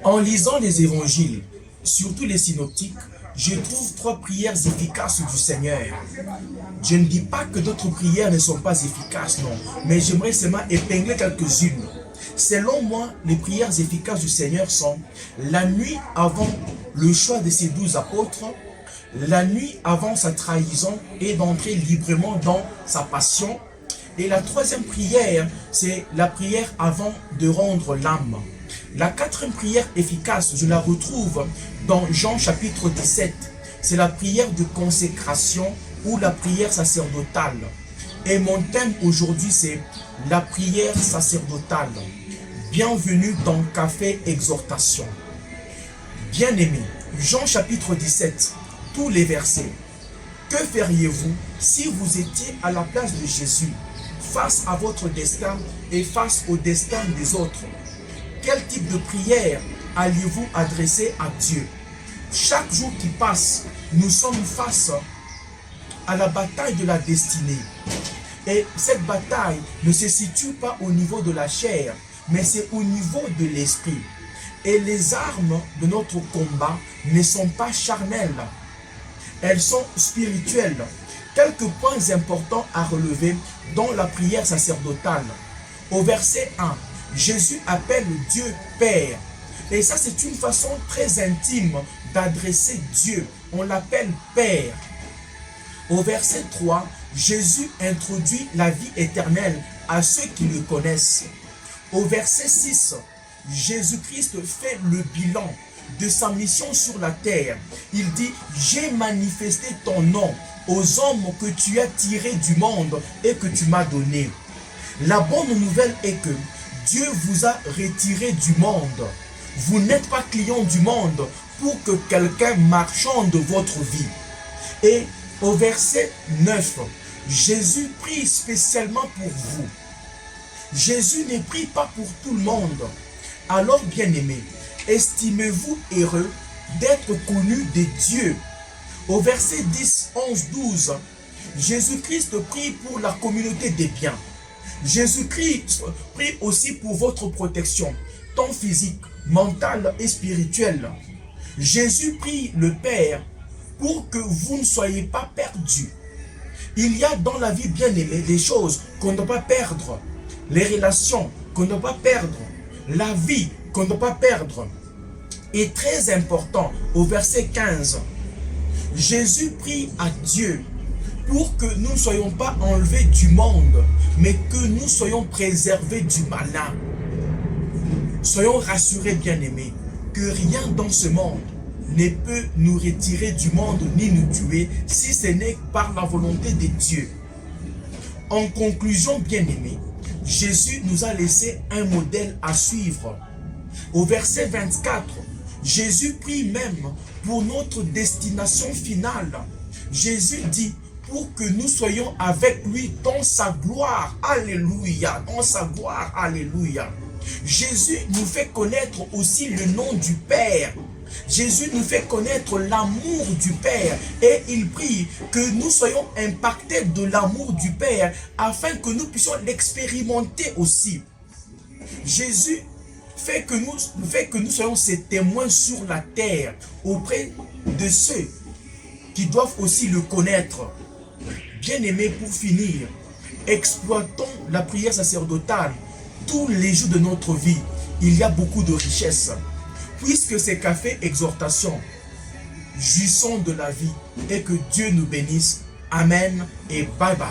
En lisant les évangiles, surtout les synoptiques, je trouve 3 prières efficaces du Seigneur. Je ne dis pas que d'autres prières ne sont pas efficaces, non. Mais j'aimerais seulement épingler quelques-unes. Selon moi, les prières efficaces du Seigneur sont la nuit avant le choix de ses 12 apôtres, la nuit avant sa trahison et d'entrer librement dans sa passion. Et la 3e prière, c'est la prière avant de rendre l'âme. La 4e prière efficace, je la retrouve dans Jean chapitre 17. C'est la prière de consécration ou la prière sacerdotale. Et mon thème aujourd'hui, c'est la prière sacerdotale. Bienvenue dans Café Exhortation. Bien-aimés, Jean chapitre 17, tous les versets. Que feriez-vous si vous étiez à la place de Jésus, face à votre destin et face au destin des autres? Quel type de prière alliez-vous adresser à Dieu? Chaque jour qui passe, nous sommes face à la bataille de la destinée. Et cette bataille ne se situe pas au niveau de la chair, mais c'est au niveau de l'esprit. Et les armes de notre combat ne sont pas charnelles, elles sont spirituelles. Quelques points importants à relever dans la prière sacerdotale. Au verset 1, Jésus appelle Dieu Père. Et ça, c'est une façon très intime d'adresser Dieu. On l'appelle Père. Au verset 3, Jésus introduit la vie éternelle à ceux qui le connaissent. Au verset 6, Jésus-Christ fait le bilan de sa mission sur la terre. Il dit, j'ai manifesté ton nom aux hommes que tu as tirés du monde et que tu m'as donné. La bonne nouvelle est que Dieu vous a retiré du monde. Vous n'êtes pas client du monde pour que quelqu'un marchande votre vie. Et au verset 9, Jésus prie spécialement pour vous. Jésus ne prie pas pour tout le monde. Alors, bien-aimés, estimez-vous heureux d'être connus de Dieu. Au verset 10, 11, 12, Jésus-Christ prie pour la communauté des biens. Jésus-Christ prie aussi pour votre protection, tant physique, mentale et spirituelle. Jésus prie le Père pour que vous ne soyez pas perdus. Il y a dans la vie, bien-aimée, des choses qu'on ne doit pas perdre. Les relations qu'on ne doit pas perdre. La vie qu'on ne doit pas perdre. Et très important, au verset 15, Jésus prie à Dieu pour que nous ne soyons pas enlevés du monde, mais que nous soyons préservés du malin. Soyons rassurés, bien-aimés, que rien dans ce monde ne peut nous retirer du monde ni nous tuer, si ce n'est par la volonté de Dieu. En conclusion, bien-aimés, Jésus nous a laissé un modèle à suivre. Au verset 24, Jésus prie même pour notre destination finale. Jésus dit, pour que nous soyons avec lui dans sa gloire. Alléluia, dans sa gloire, alléluia. Jésus nous fait connaître aussi le nom du Père. Jésus nous fait connaître l'amour du Père et il prie que nous soyons impactés de l'amour du Père afin que nous puissions l'expérimenter aussi. Jésus fait que nous soyons ses témoins sur la terre auprès de ceux qui doivent aussi le connaître. Bien-aimés, pour finir, exploitons la prière sacerdotale tous les jours de notre vie. Il y a beaucoup de richesses. Puisque c'est Café Exhortation, jouissons de la vie et que Dieu nous bénisse. Amen et bye bye.